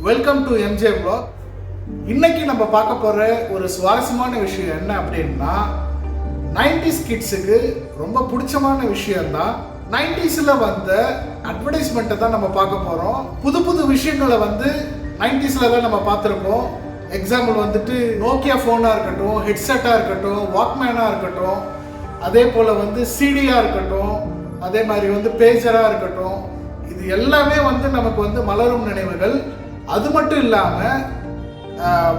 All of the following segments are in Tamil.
Welcome to MJ vlog. இன்னைக்கு நம்ம பார்க்க போற ஒரு சுவாரஸ்யமான விஷயம் என்ன அப்படின்னா 90s கிட்ஸுக்கு ரொம்ப பிடிச்சமான விஷயம் தான் 90sல வந்த அட்வர்டைஸ்மெண்ட்டை தான் நம்ம பார்க்க போறோம். புது புது விஷயங்களை 90sல தான் நம்ம பார்த்துருப்போம். எக்ஸாம்பிள் நோக்கியா ஃபோனாக இருக்கட்டும், ஹெட்செட்டாக இருக்கட்டும், வாக்மேனாக இருக்கட்டும், அதே போல் சிடியாக இருக்கட்டும், அதே மாதிரி பேஜராக இருக்கட்டும், இது எல்லாமே நமக்கு மலரும் நினைவுகள். அது மட்டும் இல்லாமல்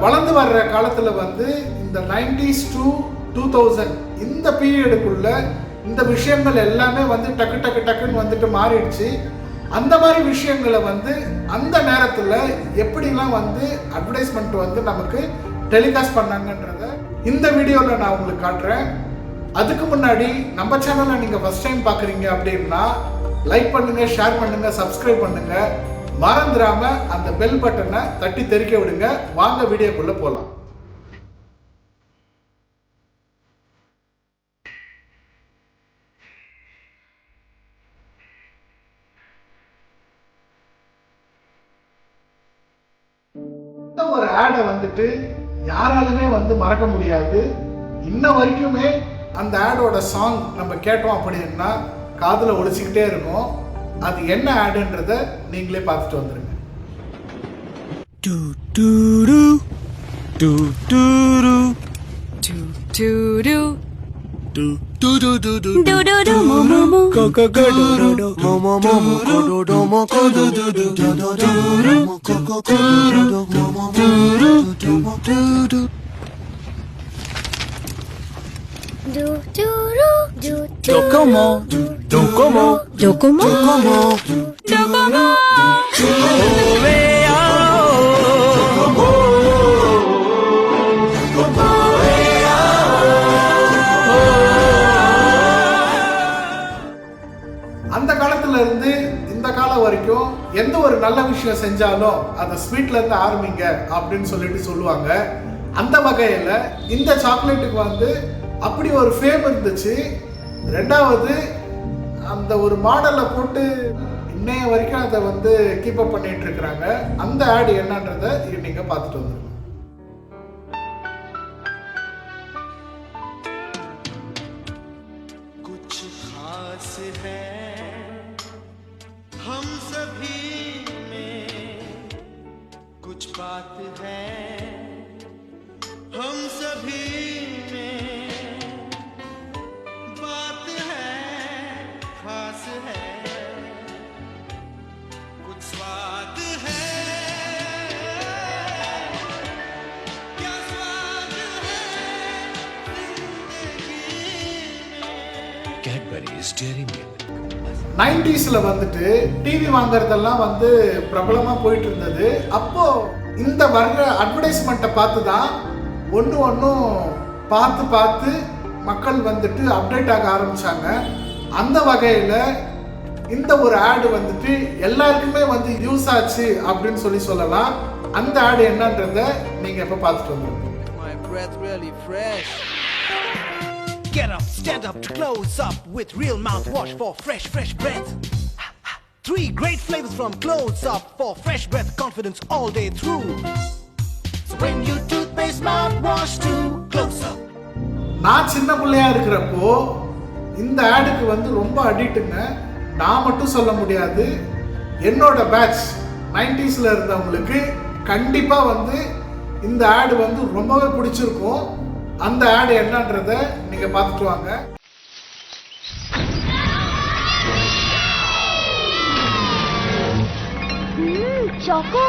வளர்ந்து வர்ற காலத்தில் இந்த 90s to 2000 இந்த பீரியடுக்குள்ள இந்த விஷயங்கள் எல்லாமே டக்கு டக்கு டக்குன்னு மாறிடுச்சு. அந்த மாதிரி விஷயங்களை அந்த நேரத்தில் எப்படிலாம் அட்வர்டைஸ்மெண்ட் நமக்கு டெலிகாஸ்ட் பண்ணாங்கன்றத இந்த வீடியோவில் நான் உங்களுக்கு காட்டுறேன். அதுக்கு முன்னாடி நம்ம சேனலை நீங்கள் ஃபர்ஸ்ட் டைம் பார்க்குறீங்க அப்படின்னா லைக் பண்ணுங்கள், ஷேர் பண்ணுங்கள், சப்ஸ்கிரைப் பண்ணுங்கள். மறந்துடாம அந்த பெல் பட்டனை தட்டி தெறிக்க விடுங்க. வாங்க வீடியோக்குள்ள போகலாம். ஒரு ஆடை யாராலுமே மறக்க முடியாது. இன்ன வரைக்குமே அந்த ஆடோட சாங் நம்ம கேட்டோம் அப்படின்னா காதுல ஒலிச்சுக்கிட்டே இருக்கும். அது என்ன ஆடுன்றத நீங்களே பார்த்துட்டு வந்துருங்க. Docomo, Docomo, Docomo, Docomo, Docomo. அந்த காலத்துல இருந்து இந்த காலம் வரைக்கும் எந்த ஒரு நல்ல விஷயம் செஞ்சாலும் அதை ஸ்வீட்ல இருந்து ஆரம்பிங்க அப்படின்னு சொல்லுவாங்க. அந்த வகையில இந்த சாக்லேட்டுக்கு அப்படி ஒரு ஃபேம் இருந்துச்சு. ரெண்டாவது அந்த ஒரு மாடலை போட்டு இன்னைய வரைக்கும் அதை கீப் அப் பண்ணிட்டு இருக்கிறாங்க. அந்த ஆடு என்னன்றதை நீங்க பார்த்துட்டு வந்துருங்க. कुछ खास है हम सभी में, कुछ बात है हम सभी में, बात है खास है, कुछ स्वाद है, क्या स्वाद है जिंदगी में. Cadbury's Dairy Milk. 90sல டிவி வாங்குறதெல்லாம் பிரபலமா போயிட்டு இருந்தது. அப்போ இந்த வர்ற அட்வர்டைஸ்மெண்ட்டை பார்த்து தான் ஒன்றும் பார்த்து மக்கள் அப்டேட் ஆக ஆரம்பிச்சாங்க. அந்த வகையில் இந்த ஒரு ஆடு எல்லாருக்குமே யூஸ் ஆச்சு அப்படின்னு சொல்லலாம். அந்த ஆடு என்னன்றதை நீங்க இப்ப பார்த்துட்டு வந்துருங்க. My breath really fresh. Get up, stand up to close up with real mouthwash for fresh breath. 3 great flavors from Close Up for fresh breath confidence all day through. So when you toothpaste mouthwash to Close Up. நான் சின்ன பிள்ளையா இருக்கிறப்போ இந்த ஆடுக்கு ரொம்ப அடிக்ட்டுங்க. நான் மட்டும் சொல்ல முடியாது, என்னோட பேட்ச் 90sல இருந்தவங்களுக்கு கண்டிப்பா இந்த ஆடு ரொம்பவே பிடிச்சிருக்கும். அந்த ஆடு என்னன்றத நீங்க பார்த்துட்டு வாங்க. Choco.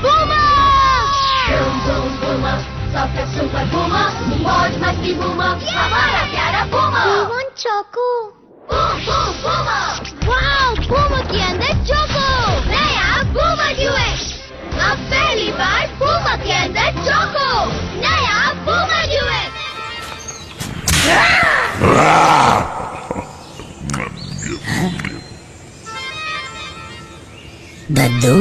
Boomer! Boom boom boomer, soft super boomer, मौज मस्ती boomer, हमारा प्यारा boomer. We want Choco. Boom boom boomer. Wow, boomer के अंदर Choco. नया boomer duet. अब पहली बार boomer के अंदर Choco. नया boomer duet. Dadu.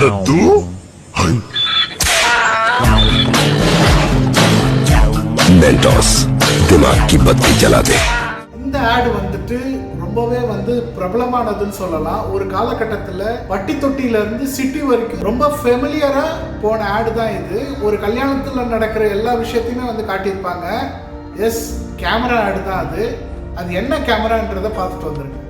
दद्दू मेंटोस दिमाग की बत्ती जला दे. இந்த ஆடு வந்துட்டு ரொம்பவே வந்து பிரபலமானதுன்னு சொல்லலாம். ஒரு காலகட்டத்தில் பட்டி தொட்டியில இருந்து சிட்டி வரைக்கும் ரொம்ப ஃபெமிலியரா போன ஆடு தான் இது. ஒரு கல்யாணத்தில் நடக்கிற எல்லா விஷயத்தையுமே வந்து காட்டியிருப்பாங்க. எஸ், கேமரா ஆடு தான் அது. அது என்ன கேமரான்றதை பார்த்துட்டு வந்துருங்க.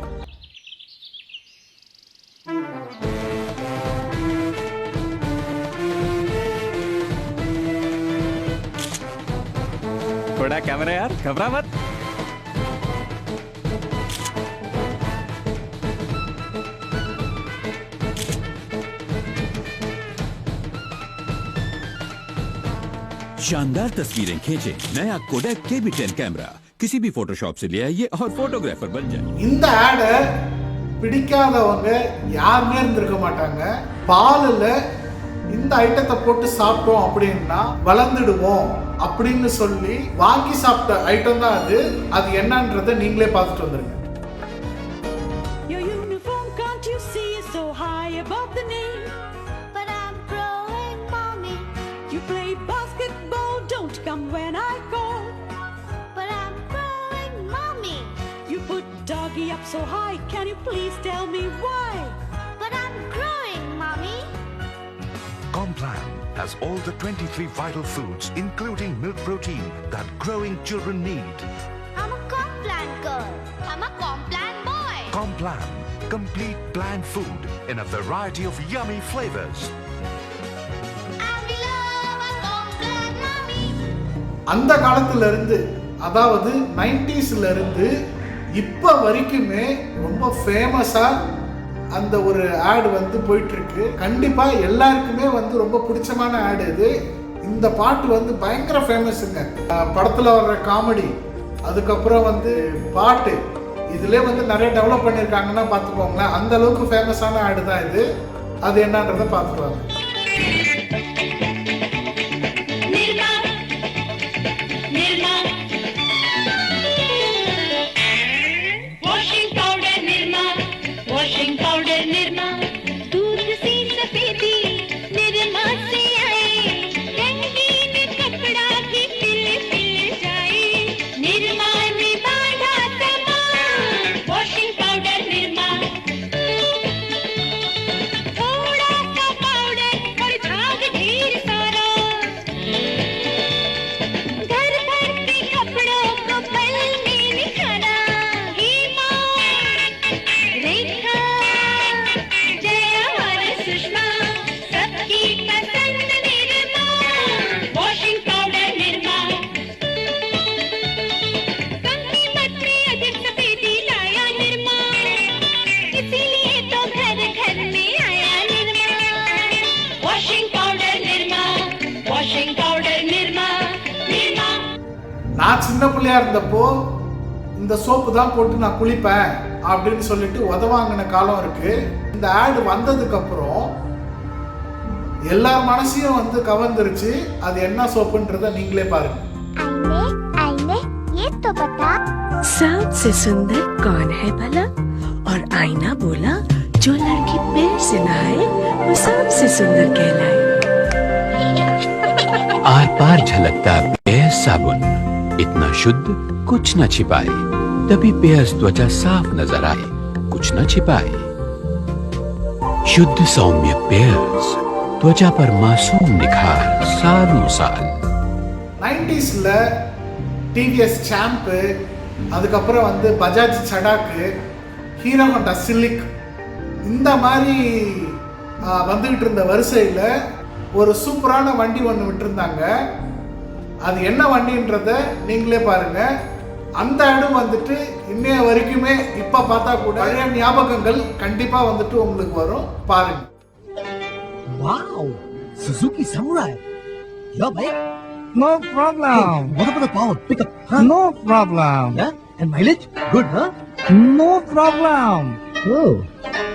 थोड़ा कैमरा यार, घबरा मत. शानदार तस्वीरें खींचे नया कोडेक KB10 कैमरा किसी भी फोटोशॉप से ले आइए और फोटोग्राफर बन जाए. இந்த ஆடை பிடிக்காதவங்க யாருமே இருந்திருக்க மாட்டாங்க. பாலில் இந்த ஐட்டத்தை போட்டு சாப்பிட்டோம் அப்படின்னா வளர்ந்துடுவோம் அப்படின்னு சொல்லி வாங்கி சாப்பிட்ட ஐட்டம் தான் அது. அது என்னன்றதை நீங்களே பார்த்துட்டு வந்துருங்க. Your uniform, can't you see, is so high above the knee? But I'm growing, mommy. You play basketball, don't come when I call. But I'm growing, mommy. You put doggy up so high, can you please tell me why? But I'm growing, mommy. Complan has all the 23 vital foods, including milk protein, that growing children need. I'm a Complan girl. I'm a Complan boy. Complan, complete plant food in a variety of yummy flavors. And we love our Complan, mommy. அந்த காலத்துல இருந்து, அதாவது 90ஸ்ல இருந்து இப்ப வரைக்குமே ரொம்ப ஃபேமஸா அந்த ஒரு ஆடு வந்து போயிட்டு இருக்கு. கண்டிப்பா எல்லாருக்குமே வந்து ரொம்ப பிடிச்சமான ஆடு இது. இந்த பாட்டு வந்து பயங்கர ஃபேமஸுங்க. படத்துல வர்ற காமெடி, அதுக்கப்புறம் வந்து பாட்டு, இதுல வந்து நிறைய டெவலப் பண்ணியிருக்காங்கன்னா பார்த்துக்கோங்களேன். அந்த அளவுக்கு ஃபேமஸான ஆடு தான் இது. அது என்னன்றதை பார்த்துருவாங்க. Washing powder Nirma, दूध सी सफेदी Nirma से आए, रंगीन कपड़ा भी पिल पिल जाए, Nirma ने बांधा सामान, washing powder Nirma, थोड़ा सा पाउडर और झाग ढेर सारा, घर भर के कपड़ों को पल में निखारा, हेमा रेखा जया और सुषमा सबकी पसंद निर्मा, वॉशिंग पाउडर निर्मा, कंघी मत में अधिक सफेदी लाया निर्मा, इसीलिए तो घर घर में आया Nirma, washing powder Nirma, washing powder Nirma, Nirma. நான் சின்ன பிள்ளையா இருந்தப்போ இந்த சோப்பு தான் போட்டு நான் குளிப்பேன் அப்படின்னு சொல்லிட்டு உதவாங்கின காலம் இருக்கு. இந்த ஆடு வந்ததுக்கு அப்புறம் எல்லார் மனசையும் வந்து கவர்ந்துருச்சு. அது என்ன சோப்புன்றதை நீங்களே பாருங்க. आईने ये तो बता. सबसे सुंदर कौन है भला? और आईना बोला जो लड़की पैर से नहाए वो सबसे सुंदर कहलाए. आर पार झलकता पेयर्स साबुन इतना शुद्ध कुछ न छिपाए, तभी पेयर्स त्वचा साफ नजर आए, कुछ न छिपाए. शुद्ध सौम्य पेयर्स त्वचा पर मासूम निखार सालों साल. 90ஸ்ல டிவிஎஸ் சாம்பு, அதுக்கப்புறம் வந்து பஜாஜ் சடாக்கு, ஹீரோ ஹோண்டா சிலிக், இந்த மாதிரி வந்துகிட்டு இருந்த வரிசையில் ஒரு சூப்பரான வண்டி ஒன்று விட்டுருந்தாங்க. அது என்ன வண்டின்றத நீங்களே பாருங்க. அந்த இடம் வந்துட்டு இன்னைய வரைக்குமே இப்ப பார்த்தா கூட பழைய ஞாபகங்கள் கண்டிப்பா வந்துட்டு உங்களுக்கு வரும். பாருங்க. Wow, Suzuki Samurai. Yeah, mate. No problem. What about the power? Pickup, huh? No problem. Yeah, and mileage? Good, huh? No problem. Oh,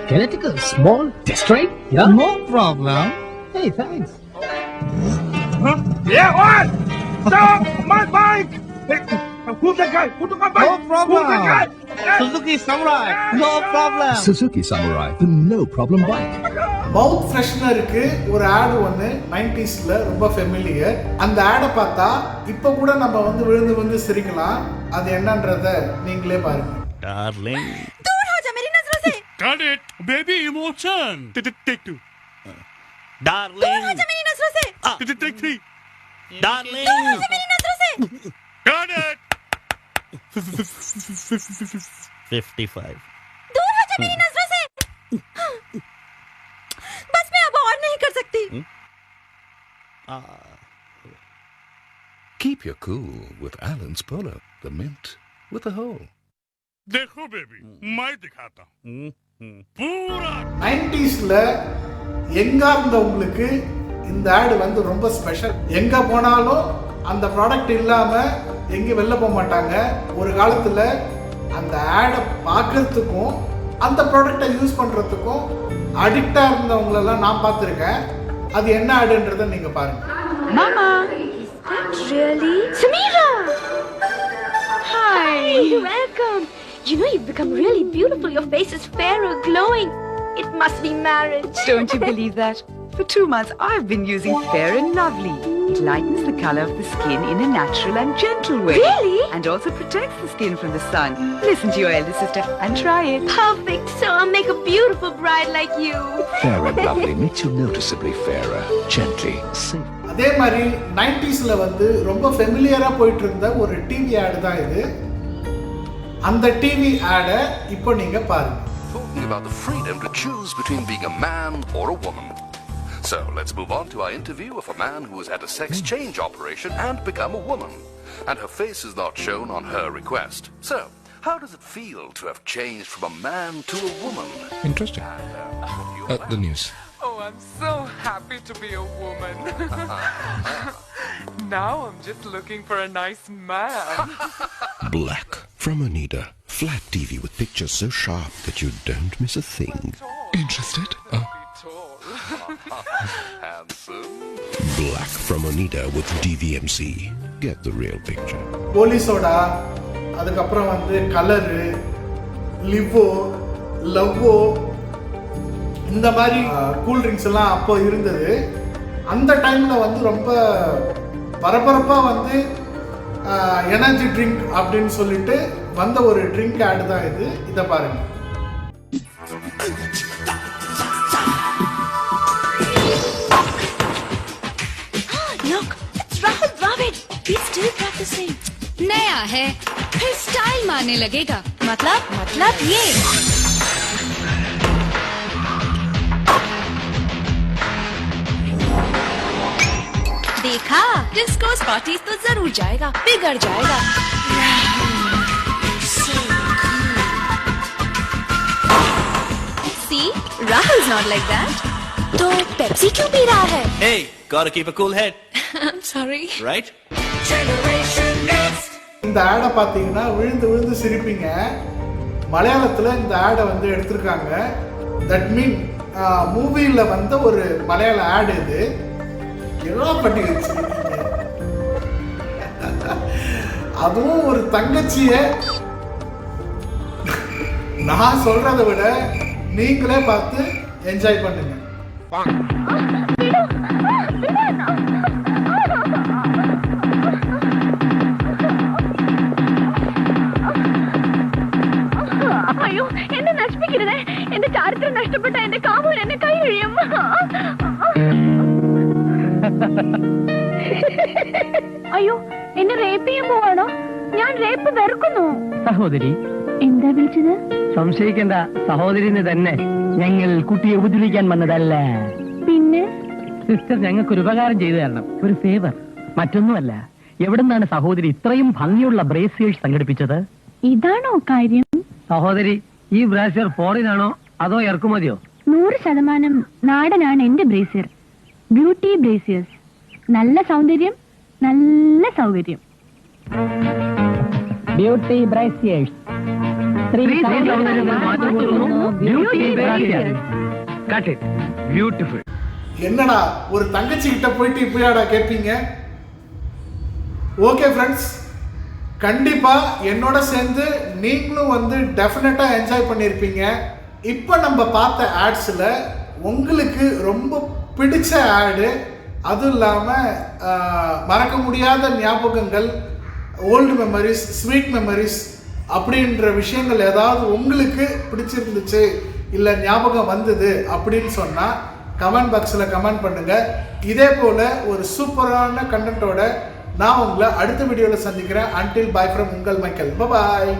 can I take a small test drive? Yeah. No problem. Hey, thanks. Yeah, what? Stop my bike! Hey, who's that guy? Who took my bike? No problem. Who's that guy? Suzuki Samurai. No problem. Suzuki Samurai, the no problem bike. மவுத் ஃப்ரெஷ்னருக்கு ஒரு ஆடு ஒன்று 90ஸ்ல ரொம்ப ஃபெமிலியர். அந்த ஆடை பார்த்தா இப்போ கூட நம்ம வந்து விழுந்து விழுந்து சிரிக்கலாம். அது என்னன்றத நீங்களே பாருங்க. Darling. दूर हो जा मेरी नजरों से. Got it. Baby emotion. Take 2. Darling. दूर हो जा मेरी नजरों से. Take 3. Darling. दूर हो जा मेरी नजरों से. Got it. 55. दूर हो जा मेरी नजरों से. बस मैं अब और नहीं कर सकती. Keep your cool with Alan's Polo, the mint with a hole. देखो बेबी, मैं दिखाता हूँ पूरा 90ஸ்ல எங்கா இருந்தவங்களுக்கு இந்த ஆடு வந்து ரொம்ப ஸ்பெஷல். எங்க போனாலும் அந்த ப்ராடக்ட் இல்லாம எங்கேயும் வெளில போக மாட்டாங்க. ஒரு காலத்துல அந்த ஆடை பார்க்கறதுக்கும் அந்த ப்ராடக்டை யூஸ் பண்றதுக்கும் அடிக்டா இருந்தவங்களெல்லாம் நான் பார்த்துருக்கேன். அது என்ன ஆடுன்றதை நீங்க பாருங்க. Mama. Really? Samira! Hi. Welcome. You know you've become really beautiful. Your face is fairer, glowing. It must be marriage. Don't you believe that? For 2 months, I've been using Fair and Lovely. It lightens the color of the skin in a natural and gentle way. Really? And also protects the skin from the sun. Listen to your elder sister and try it. Perfect. So I'll make a beautiful bride like you. Fair and Lovely makes you noticeably fairer, gently, safe. அதே மாதிரி 90ஸ்ல வந்து ரொம்ப ஃபெமிலியரா போயிட்டு இருந்த ஒரு டிவி ஆடு தான் இது. அந்த டிவி ஆடை இப்போ நீங்க பாருங்க. Talking about the freedom to choose between being a man or a woman. So let's move on to our interview of a man who has had a sex change operation and become a woman. And her face is not shown on her request. So, how does it feel to have changed from a man to a woman? Interesting. The news. Oh, I'm so happy to be a woman. Now I'm just looking for a nice man. Black from Anita. Flat TV with pictures so sharp that you don't miss a thing. Interested? Handsome. Black from Anita with DVMC. Get the real picture. போலிசோடா, அதுக்கப்புறம் வந்து கலரு, லிவோ, லவ்வோ, இந்த மாதிரி கூல் ட்ரிங்க்ஸ் எல்லாம் அப்போ இருந்தது. அந்த டைம்ல வந்து ரொம்ப பரபரப்பா வந்து எனர்ஜி ட்ரிங்க் அப்படின்னு சொல்லிட்டு வந்த ஒரு ட்ரிங்க் ஆடு தான் இது. இதை பாருங்க. Look, it's Rahul Dravid. He's still practicing. नया है फिर स्टाइल मारने लगेगा. मतलब ये. देखा, डिस्को पार्टीज तो जरूर जाएगा, बिगड़ जाएगा. See, Rahul's not like that. तो पेप्सी क्यों पी रहा है? Hey, gotta keep a cool head. I'm sorry. Right? இந்த ஆடை பார்த்தீங்கன்னா விழுந்து விழுந்து சிரிப்பீங்க. மலையாளத்தில் இந்த ஆடை வந்து எடுத்திருக்காங்க. தட் மீன் மூவியில் வந்த ஒரு மலையாள ஆடு இது. எல்லாம் பண்ணி வச்சிருக்கீங்க. அதுவும் ஒரு தங்கச்சிய நான் சொல்றதை விட நீங்களே பார்த்து என்ஜாய் பண்ணுங்க. അയ്യോ എന്നെ നശിപ്പിക്കരുത്. എന്റെ ചാരിത്രം നഷ്ടപ്പെട്ട എന്റെ കാമുകൻ എന്നെ കൈയൊഴിയും. അയ്യോ എന്നെ റേപ്പ് ചെയ്യാൻ പോവാണോ? ഞാൻ റേപ്പ് വെറുക്കുന്നു. സഹോദരി, എന്താ വിളിച്ചത്? സംശയിക്കേണ്ട, സഹോദരിന് തന്നെ. ഞങ്ങൾ കുട്ടിയെ ഉപദ്രവിക്കാൻ വന്നതല്ല. പിന്നെ സിസ്റ്റർ ഞങ്ങൾക്കൊരു ഉപകാരം ചെയ്തു തരണം. ഒരു ഫേവർ, മറ്റൊന്നുമല്ല. എവിടുന്നാണ് സഹോദരി ഇത്രയും ഭംഗിയുള്ള ബ്രേസിയേഴ്സ് സംഘടിപ്പിച്ചത്? ഇതാണോ കാര്യം? സഹോദരി, ഈ ബ്രേസിയർ ഫോറിനാണോ അതോ ഇറക്കുമതിയോ? 100% നാടനാണ് എന്റെ ബ്രേസിയർ. Beauty brassieres. നല്ല സൗന്ദര്യം, നല്ല സൗകര്യം. Beauty brassieres. என்னடா ஒரு தங்கச்சி கிட்ட போயிட்டு இப்பயாடா கேட்பீங்க? ஓகே ஃப்ரெண்ட்ஸ், கண்டிப்பா என்னோட சேர்ந்து நீங்களும் வந்து டெஃபினட்டா என்ஜாய் பண்ணியிருப்பீங்க. இப்போ நம்ம பார்த்த ஆட்ஸ்ல உங்களுக்கு ரொம்ப பிடிச்ச ஆடு, அதுவும் இல்லாமல் மறக்க முடியாத ஞாபகங்கள், ஓல்டு மெமரிஸ், ஸ்வீட் மெமரிஸ் அப்படின்ற விஷயங்கள் ஏதாவது உங்களுக்கு பிடிச்சிருந்துச்சு இல்லை ஞாபகம் வந்தது அப்படின்னு சொன்னால் கமெண்ட் பாக்ஸில் கமெண்ட் பண்ணுங்கள். இதே போல் ஒரு சூப்பரான கண்டென்ட்டோட நான் உங்களை அடுத்த வீடியோவில் சந்திக்கிறேன். அன்டில் பாய் ஃப்ரம் உங்கள் மைக்கேல். பாய்.